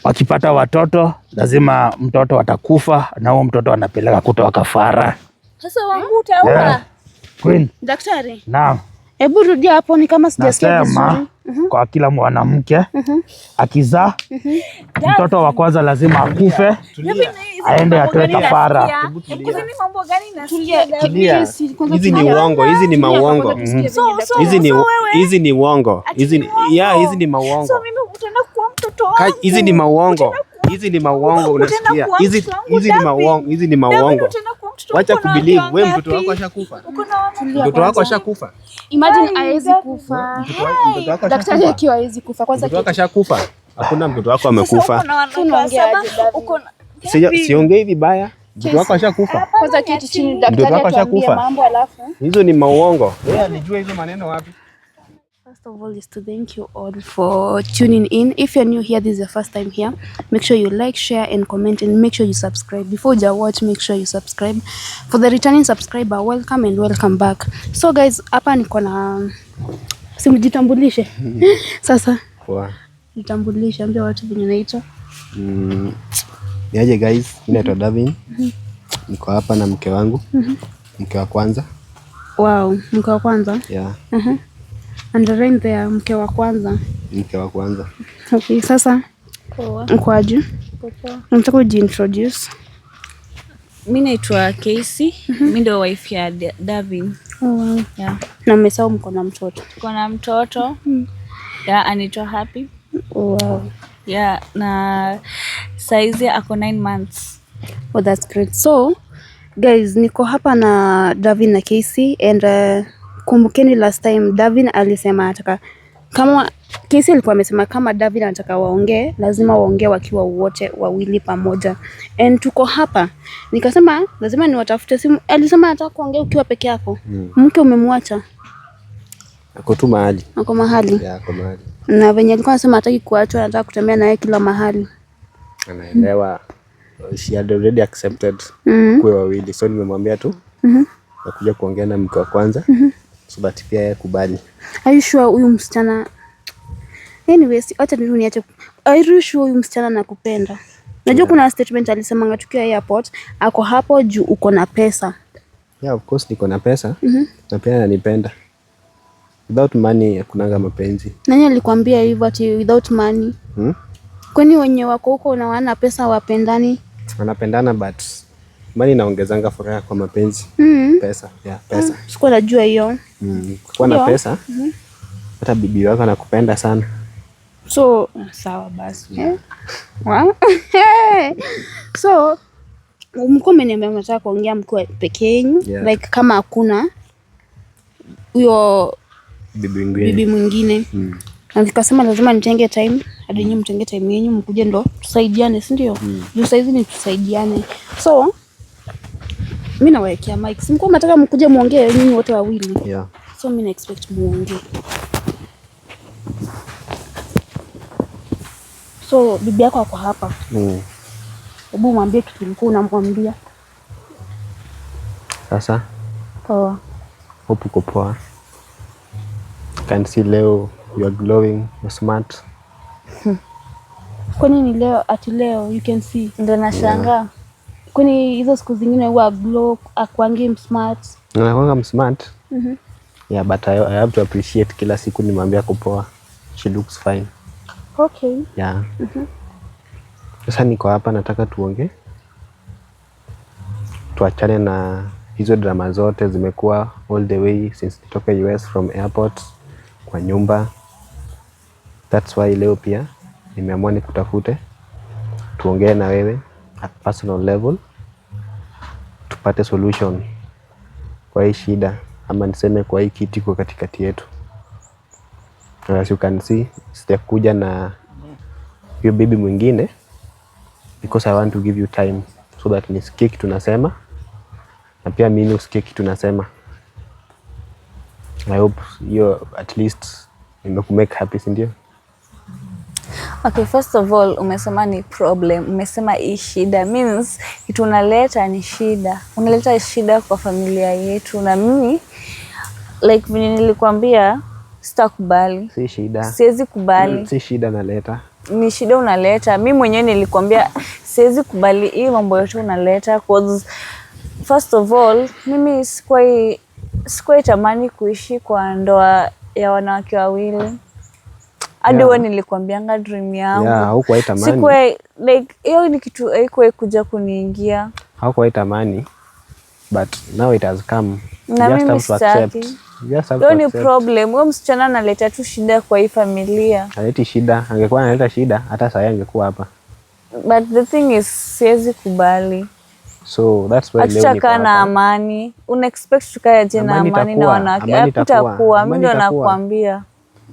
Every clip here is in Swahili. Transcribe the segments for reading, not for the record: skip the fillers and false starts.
wakipata watoto lazima mtoto atakufa na huo mtoto anapeleka kutoa kafara. Sasa wangu utaua. Queen. Daktari. Naam. Hebu rudia hapo ni kama sijasikia vizuri. Kwa kila mwanamke akizaa mtoto wa kwanza lazima akufe, aende atoe kafara. Hizi ni uongo, hizi ni mauongo. Hizi ni uongo. Hizi ni mauongo. Hizi ni mauongo. Hizi ni mauongo, unasikia? Hizi ni mauongo. Wacha kubelieve wewe mtoto wako ashakufa. Mtoto wako ashakufa. Imagine hawezi kufa. Daktari akiwa hawezi kufa kwanza. Mtoto wako ashakufa. Hakuna mtoto wako amekufa. Siongei vibaya. Mtoto wako ashakufa. Kwanza kitu chini daktari atuambie mambo alafu. Hizo ni mauongo. Yeye alijua hizo maneno wapi? First of all is to thank you all for tuning in. If you're new here, this is your first time here, make sure you like, share and comment and make sure you subscribe. Before you watch, make sure you subscribe. For the returning subscriber, welcome and welcome back. So guys, hapa niko na simjitambulishe. Sasa. Poa. Jitambulishe, ambia watu venye naitwa. Niaje guys, mimi naitwa Davin. Niko hapa na mke wangu. Mke wa kwanza. Wow, mke wa kwanza? Yeah. And right there, mke wa kwanza. Mke wa kwanza. Okay, sasa. Poa. Mkwaje? Poa. Unataka kujiintroduce? Mimi naitwa Casey. Mimi ndio wife ya Davin. Oh, wow. Yeah. Na mmesahau mko na mtoto? Tuko na mtoto. Yeah, anaitwa Happy. Oh, wow. Yeah, na saizi ako 9 months. Oh, that's great. So, guys, niko hapa na Davin na Casey and kumbukeni last time Davin alisema anataka kama Casey alikuwa amesema kama Davin anataka waongee lazima waongee wakiwa wote wawili pamoja. And tuko hapa. Nikasema lazima niwatafute simu. Alisema anataka kuongea ukiwa peke yako. Mke umemwacha? Ako tu mahali. Ako mahali. Yeah, ako mahali. Na venye alikuwa anasema hataki kuachwa, anataka kutembea naye kila mahali. Anaelewa. She had already accepted kwa wawili. So nimemwambia tu nakuja kuongea na mke wa kwanza. So that pia yeye kubali. Are you sure huyu msichana? Anyways, acha niache. Are you sure huyu msichana nakupenda? Najua kuna statement alisema ngatukia airport, ako hapo juu uko na pesa. Yeah, of course niko na pesa. Na pia ananipenda. Without money hakunanga mapenzi. Nani alikwambia hivyo ati without money? Kwani wenye wako huko na wana pesa wapendani? Wanapendana but money inaongezanga furaha kwa mapenzi. Pesa, yeah, pesa. Sikuwa najua hiyo. Kwa na pesa. Hata bibi wako anakupenda sana. So, sawa basi. Wow. So, mko mmeniambia mnataka kuongea mko peke yenu, like kama hakuna huyo bibi mwingine. Na nikasema lazima nitenge time, hadi nyinyi mtenge time yenu mkuje ndo tusaidiane, si ndio? Juu saizi ni tusaidiane. So, mimi nawekea mic. Simko mnataka mkuje muongee nyinyi wote wawili. Yeah. So mimi na expect muongee. So bibi yako ako hapa. Hebu mwambie kitu ulikuwa unamwambia. Sasa. Poa. Hope uko poa. Can see leo you are glowing, you're smart. Kwani ni leo ati leo you can see? Ndio nashangaa. Kwani hizo siku zingine huwa glow akwangi smart? Nakwanga smart. Yeah, but I have to appreciate kila siku nimwambia kupoa. She looks fine. Okay. Yeah. Sasa niko hapa nataka tuongee. Tuachane na hizo drama zote zimekuwa all the way since nitoka US from airport kwa nyumba. That's why leo pia nimeamua nikutafute. Tuongee na wewe at personal level. Tupate solution kwa hii shida ama niseme kwa hii kitu iko katikati yetu. As you can see, sitakuja na hiyo bibi mwingine because I want to give you time so that nisikie kitu nasema na pia mimi usikie kitu nasema. I hope you at least nimekumake happy, si ndio? Okay, first of all, umesema ni problem. Umesema hii shida means kitu unaleta ni shida. Unaleta shida kwa familia yetu na mimi like vile nilikwambia sitakubali. Si shida. Siwezi kubali. Si shida naleta. ni shida unaleta. Mimi mwenyewe nilikwambia siwezi kubali hii mambo yote unaleta, cause first of all mimi sikuwa tamani kuishi kwa ndoa ya wanawake wawili. Hadi wewe nilikwambianga dream yangu. Haukuwa tamani. Sikuwa like hiyo ni kitu haikuwa kuja kuniingia. Haukuwa tamani, but now it has come. Na mimi sitaki. Hiyo ni problem. Wewe msichana analeta tu shida kwa hii familia. Haleti shida. Angekuwa analeta shida hata sasa angekuwa hapa. But the thing is siwezi kubali. So that's why leo niko hapa. Na amani. Una expect tukae aje na amani na wanawake? Hakutakuwa. Mimi ndo nakwambia.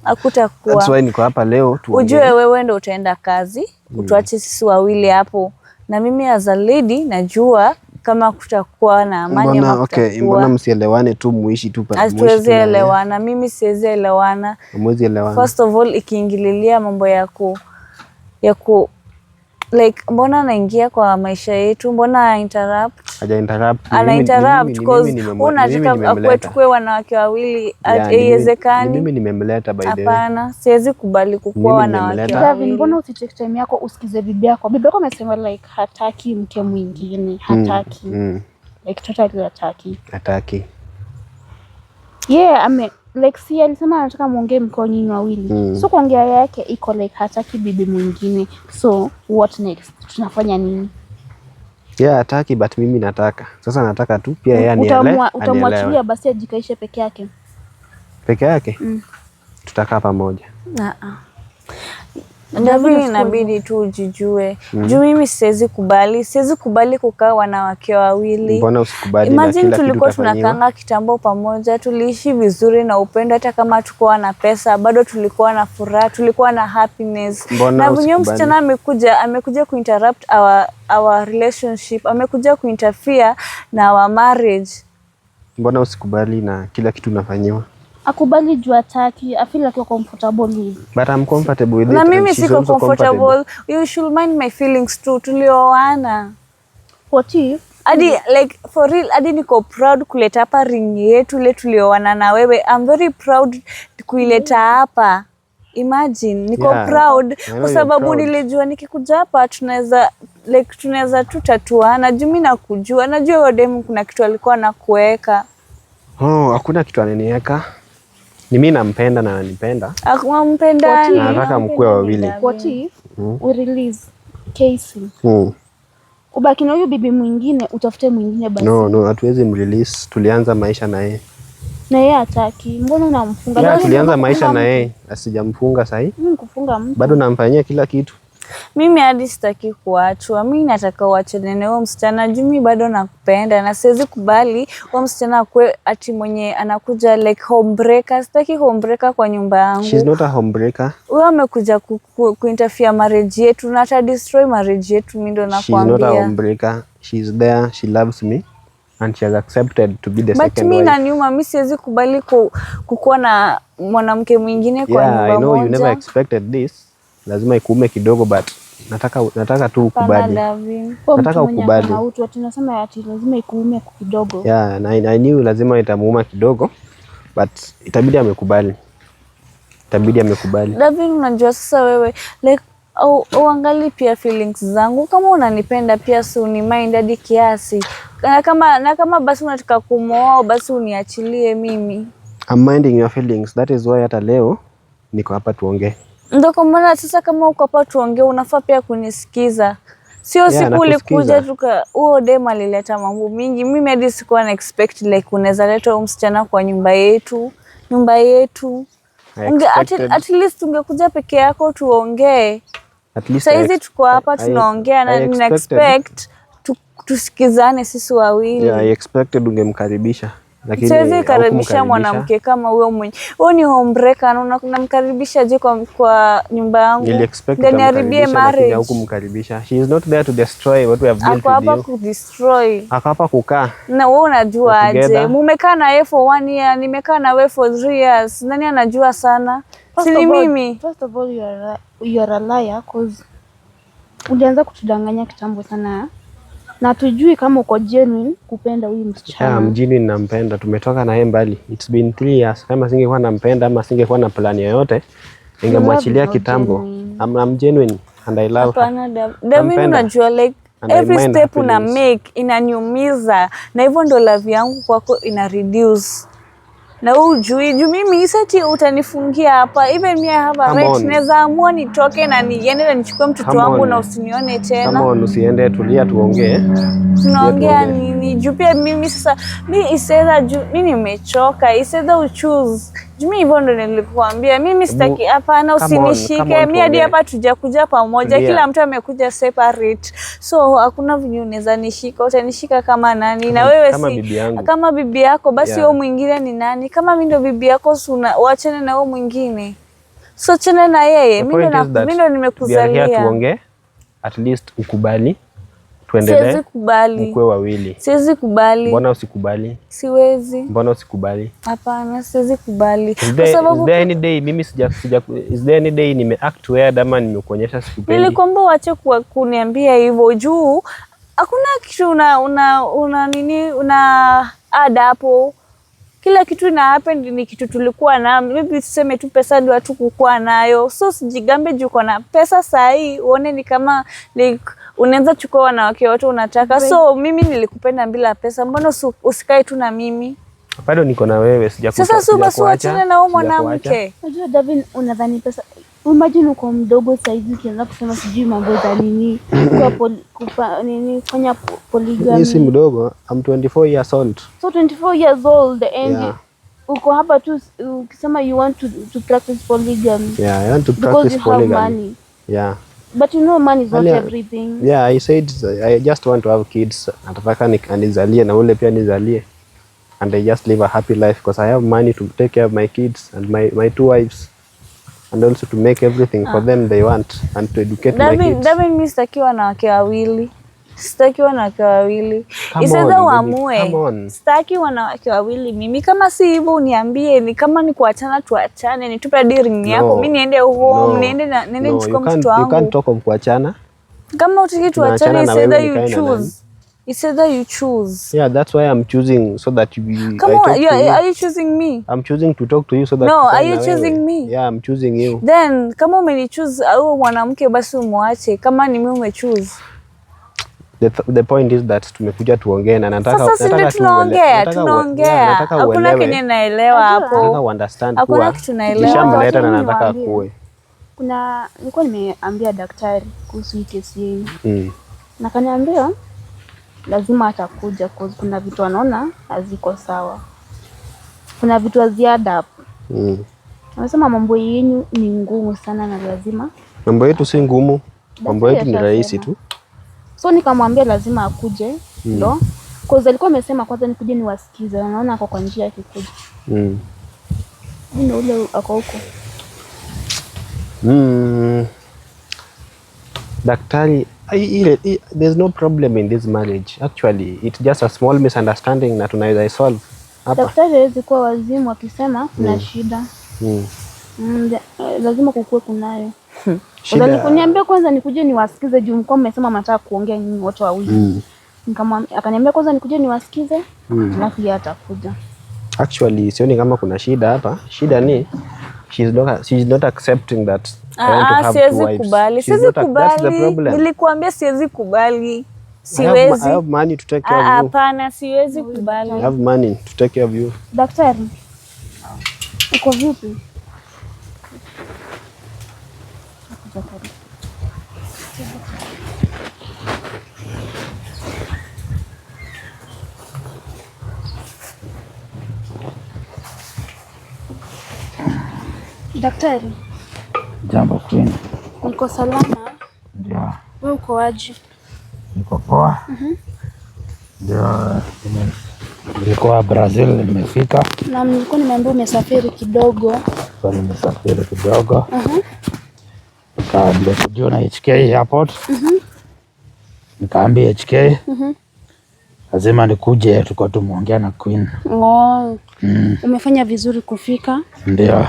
Hakutakuwa. That's why niko hapa leo tuongee. Ujue wewe ndo utaenda kazi, utuache sisi wawili hapo. Na mimi as a lady najua kama kutakuwa na amani ama kutakuwa. Okay, mbona msielewane tu muishi tu pale? Hatuwezi elewana, mimi siwezi elewana. Hamwezi elewana. First of all ikiingililia mambo ya ku like mbona anaingia kwa maisha yetu, mbona interrupt? Haja interrupt. Ana interrupt because unataka kwetu kwa wanawake wawili, haiwezekani. Mimi nimemleta by the way. Hapana, siwezi kubali kukua wanawake. Davin, mbona usitake time yako usikize bibi yako? Bibi yako amesema like hataki mke mwingine, hataki. Like totally hataki. Yeah, like si alisema anataka muongee mko nyinyi wawili. So kuongea yake iko like hataki bibi mwingine. So what next? Tunafanya nini? Yeah, hataki but mimi nataka. Sasa nataka tu pia yeye anielewe. Utamwachilia basi ajikaishe peke yake? Peke yake? Tutakaa pamoja. David inabidi tu ujijue. Juu mimi siwezi kubali kukaa wanawake wawili. Mbona usikubali? Imagine tulikuwa tunakanga kitambo pamoja, tuliishi vizuri na upendo, hata kama tulikuwa na pesa, bado tulikuwa na furaha, tulikuwa na happiness. Na bunyo msichana amekuja kuinterrupt our relationship, amekuja kuinterfere na our marriage. Mbona usikubali na kila kitu unafanyiwa? Akubali juu hataki, I feel like you're comfortable with. But I'm comfortable with it. Na mimi siko comfortable. You should mind my feelings too. Tulioana. What if? Adi like for real, adi niko proud kuleta hapa ring yetu ile tulioana na wewe. I'm very proud kuileta hapa. Imagine, niko proud kwa sababu nilijua nikikuja hapa tunaweza tutatuana. Juu mimi nakujua, najua wewe demu kuna kitu alikuwa anakuweka. Hakuna kitu ananiweka. Ni mimi nampenda na ananipenda. Akumpenda. Nataka mkue wawili. What if we release Casey? Ubaki na huyu bibi mwingine, utafute mwingine basi. No, hatuwezi mrelease. Tulianza maisha na yeye. Na yeye hataki. Mbona unamfunga? Yeah, tulianza maisha na yeye. Asijamfunga sahi. Mimi kufunga mtu. Bado namfanyia kila kitu. Mimi hadi sitaki kuachwa. Mimi nataka uachane na huyo msichana. Juu mimi bado nakupenda na siwezi kubali huyo msichana kwe ati mwenye anakuja like homebreaker. Sitaki homebreaker kwa nyumba yangu. She's not a homebreaker. Huyo amekuja kuinterfere marriage yetu na ata destroy marriage yetu, mimi ndo nakwambia. She's not a homebreaker. She's there, she loves me and she has accepted to be the second wife. But mimi na nyuma mimi siwezi kubali kukuwa na mwanamke mwingine kwa nyumba moja. Yeah, I know you never expected this. Lazima ikuume kidogo but nataka tu ukubali. Nataka ukubali. Tunasema ati lazima ikuume kidogo. Yeah, I knew lazima itamuuma kidogo but itabidi amekubali. David, unajua sasa wewe like uangalie pia feelings zangu. Kama unanipenda pia si unimind hadi kiasi. Na kama basi unataka kumooa basi uniachilie mimi. I'm minding your feelings. That is why hata leo niko hapa tuongee. Ndio kwa maana sasa kama uko hapa tuongee unafaa pia kunisikiza. Sio siku ulikuja huo dem alileta mambo mingi. Mimi hadi sikuwa na expect like unaweza leta huyo msichana kwa nyumba yetu. At least ungekuja peke yako tuongee. Sasa hizi tuko hapa tunaongea na nina expect tusikizane sisi wawili. Yeah, I expected ungemkaribisha. Lakini siwezi karibisha mwanamke kama huyo mwenye. Wewe ni homebreaker na unamkaribisha je kwa nyumba yangu? Ndio niharibie marriage. Hukumkaribisha. She is not there to destroy what we have built with you. Ako hapa ku destroy. Ako hapa kukaa. Na wewe unajua aje? Mumekaa na yeye for 1 year, nimekaa na wewe for 3 years. Nani anajua sana? Si mimi. First of all you are a liar cause ulianza kutudanganya kitambo sana. Na tujui kama uko genuine kupenda huyu msichana. Yeah, mjini ninampenda. Tumetoka na yeye mbali. It's been 3 years. Kama singekuwa nampenda ama singekuwa na plan yoyote, ningemwachilia kitambo. I'm genuine and I love her. Hapana, Davin, unajua like every step una make inaniumiza, na hivyo ndo love yangu kwako ina reduce. Na ujui juu mimi isati utanifungia hapa, even me I have a right, naweza amua nitoke na niende na nichukue mtoto wangu na usinione tena. Kama usiende, tulia tuongee. Tunaongea nini? Juu pia mimi sasa mimi iseda juu mimi nimechoka, iseda uchoose. Juu mimi hivyo ndo nilikuambia, mimi sitaki hapana, usinishike. Mimi hadi hapa tujakuja pamoja, kila mtu amekuja separate. So hakuna venye unaweza nishika, utanishika kama nani? Na wewe kama bibi yako, basi wewe mwingine ni nani? Kama mimi ndo bibi yako, uachane na wewe mwingine. So chana na yeye, mimi ndo nimekuzalia. Tuongee, at least ukubali. Tuendelee. Siwezi kubali. Mkwe wawili. Siwezi kubali. Mbona usikubali? Siwezi. Mbona usikubali? Hapana, siwezi kubali. Kwa sababu is there any day mimi is there any day nimeact weird ama nimekuonyesha sikupendi? Nilikwambia uache kuniambia hivyo juu hakuna kitu una add hapo. Kila kitu ina happen ni kitu tulikuwa na maybe tuseme tu pesa ndio watu kukua nayo. So sijigambe juu kwa na pesa sahi uone ni kama like unaweza chukua wanawake wote unataka. So mimi nilikupenda bila pesa. Mbona usikae tu na mimi? Bado niko na wewe, sijakuacha. Sasa suba suachane na huyo mwanamke. Unajua Davin, unadhani pesa, imagine uko mdogo saizi ukianza kusema sijui mambo za nini kwa nini fanya polygamy. Mimi si mdogo, I'm 24 years old. So 24 years old and uko hapa tu ukisema you want to practice polygamy. Yeah, I want to practice polygamy. Because you have money. Yeah. But you know money is not everything. Yeah, I said I just want to have kids. Nataka nizalie na ule pia nizalie. And I just live a happy life because I have money to take care of my kids and my two wives. And also to make everything for them they want and to educate my kids. Davin, mimi sitakiwa na wake wawili. Sitakiwa na wake wawili. Iseza uamue. Sitaki wanawake wawili mimi. Kama si hivyo uniambie, ni kama ni kuachana tuachane, nitupe hadi ring yako. Mimi niende home, niende nichukue mtoto wangu. You can't talk of kuachana. Kama utaki tuachane, iseza you choose. It's either you choose. Yeah, that's why I'm choosing so that you. Come on, are you choosing me? I'm choosing to talk to you so that. No, are you choosing me? Yeah, I'm choosing you. Then kama umenichoose au mwanamke basi umwache. Kama ni mimi umechoose. The point is that tumekuja tuongee na nataka tunaongea. Hakuna kenye naelewa hapo. Nataka understand kwa. Hakuna kitu naelewa. Nishamleta na nataka kuwe. Nilikuwa nimeambia daktari kuhusu hii kesi yenu. Na kaniambia lazima atakuja cause kuna vitu anaona haziko sawa. Kuna vitu za ziada hapo. Anasema mambo yenu ni ngumu sana na lazima. Mambo yetu si ngumu. Mambo yetu ni rahisi tu. So nikamwambia lazima akuje. Ndio. Cause alikuwa amesema kwanza nikuje niwasikize. Anaona ako kwa njia yake kuja. Ndio ule ako huko. Daktari, there's no problem in this marriage. Actually, it's just a small misunderstanding na tunaweza solve hapa. Daktari hawezi kuwa wazimu akisema kuna shida. Lazima kukue kunayo. Niambia kwanza nikuje niwasikize juu mko mmesema mnataka kuongea nyinyi wote wawili. Nikamwambia, akaniambia kwanza nikuje niwasikize, alafu yeye atakuja. Actually, sioni kama kuna shida hapa. Shida ni she's not accepting that I want to have two wives. Siwezi kubali. Nilikuambia siwezi kubali. Siwezi. I have money to take care of you. Hapana, siwezi kubali. I have money to take care of you. Daktari, uko vipi? Daktari. Jambo Queen. Niko salama. Ndio. Wewe uko aje? Niko poa. Ndio. Nilikuwa Brazil nimefika. Na nilikuwa nimeambiwa umesafiri kidogo. Nimesafiri kidogo. Nikaambia kujua na HK airport. Nikaambia HK. Lazima nikuje tuko tumuongea na Queen. Umefanya vizuri kufika. Ndio.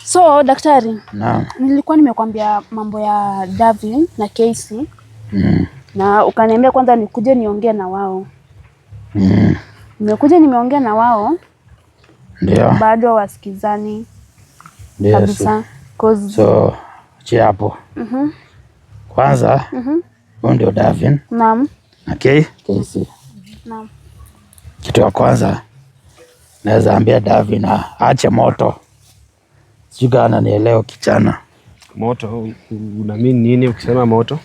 So daktari, naam. Nilikuwa nimekwambia mambo ya Davin na Casey. Na ukaniambia kwanza nikuje niongee na wao. Nimekuja nimeongea na wao. Ndio. Bado wasikizani. Yes. Kabisa. So chia hapo. Kwanza huyu ndio Davin. Naam. Okay, Casey. Naam. Kitu ya kwanza naweza ambia Davin aache moto. Sijui kama ananielewa kijana. Moto unaamini nini ukisema moto?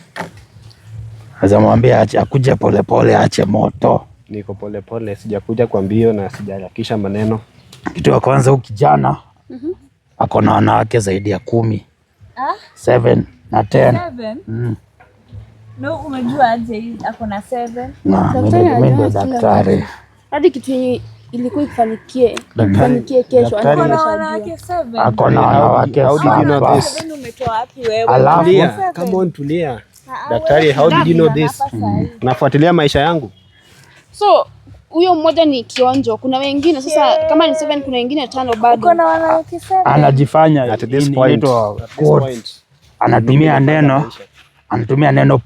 Naweza mwambia akuje polepole aache moto. Niko polepole, sijakuja kwa mbio na sijaharakisha maneno. Kitu ya kwanza huyu kijana ako na wanawake zaidi ya 10. 7 na 10. 7? No, umejua aje ako na 7? Na mimi ndio daktari. Hadi kitu yenye ilikuwa ifanikie kesho. Ako na wanawake 7. Ako na wanawake 7. 7 umetoa wapi wewe? Alafu Come on, tulia. Daktari, how did you know this? Unafuatilia maisha yangu? So huyo mmoja ni kionjo, kuna wengine sasa kama ni 7 kuna wengine 5 bado. Uko na wanawake 7. anajifanya At this point, anatumia neno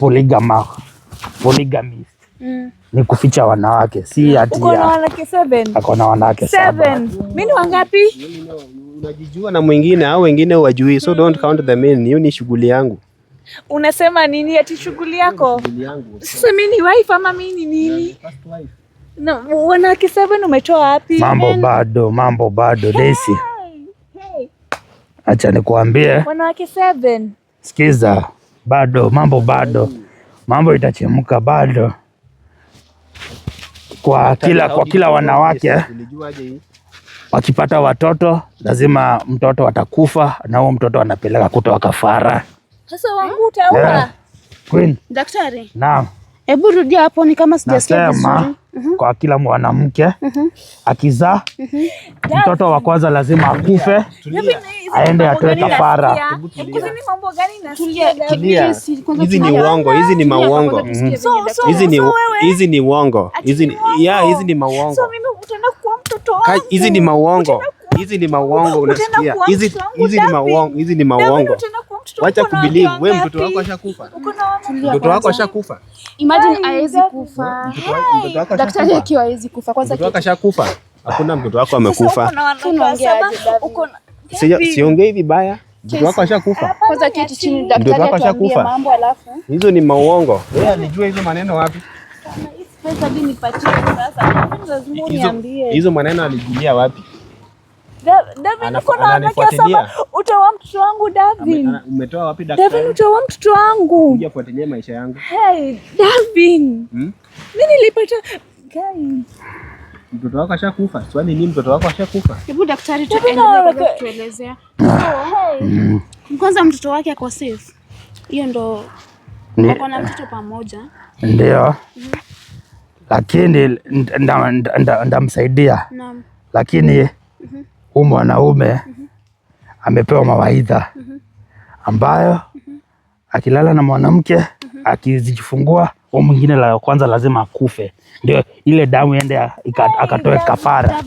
polygamist. Ni kuficha wanawake, si ati Uko na wanawake 7. ako na wanawake 7. Mimi ni wangapi? Unajijua na mwingine au wengine wajui, so don't count the men. Hiyo ni shughuli yangu. Unasema nini ati shughuli yako? Sasa mimi ni wife ama mimi ni nini? Na wanawake 7 umetoa wapi? Mambo bado Daisy. Acha nikuambie. Wanawake 7. Sikiza, mambo itachemka bado. Kwa kila wanawake wakipata watoto lazima mtoto atakufa na huo mtoto anapeleka kutoa kafara. Sasa wangu utaua. Queen. Daktari. Naam. Hebu rudia hapo ni kama sijasikia vizuri. Kwa kila mwanamke akizaa mtoto wa kwanza lazima akufe, aende atoe kafara. Hizi ni mambo gani nasikia? Hizi ni uongo, hizi ni mauongo. Hizi ni uongo. Hizi ni mauongo. So mimi utaenda kuwa mtoto wangu. Hizi ni mauongo. Hizi ni mauongo, unasikia? Hizi ni mauongo, hizi ni mauongo. Wacha kubelieve wewe mtoto wako ashakufa. Mtoto wako ashakufa. Imagine hawezi kufa. Mtoto wako Daktari akiwa hawezi kufa kwanza. Mtoto wako ashakufa. Hakuna mtoto wako amekufa. Siongei vibaya. Mtoto wako ashakufa. Kwanza kitu chini daktari atuambie mambo alafu. Hizo ni mauongo. Wewe alijua hizo maneno wapi? Pesa dini nipatie sasa. Lazima uniambie. Hizo maneno alijulia wapi? Davin uko na wanawake 7. Utoa mtoto wangu Davin. Umetoa wapi daktari? Davin utoa mtoto wangu. Kuja fuatilia maisha yangu. Hey, Davin. Mimi nilipata guys. Mtoto wako ashakufa. Swali ni mtoto wako ashakufa. Hebu daktari tuendelee kutuelezea. Kwanza mtoto wake ako safe. Hiyo ndo wako na mtoto pamoja. Ndio. Lakini ndamsaidia. Naam. Lakini huyu mwanaume amepewa mawaidha ambayo akilala na mwanamke akizijifungua huyu mwingine la kwanza lazima akufe, ndio ile damu iende akatoe kafara.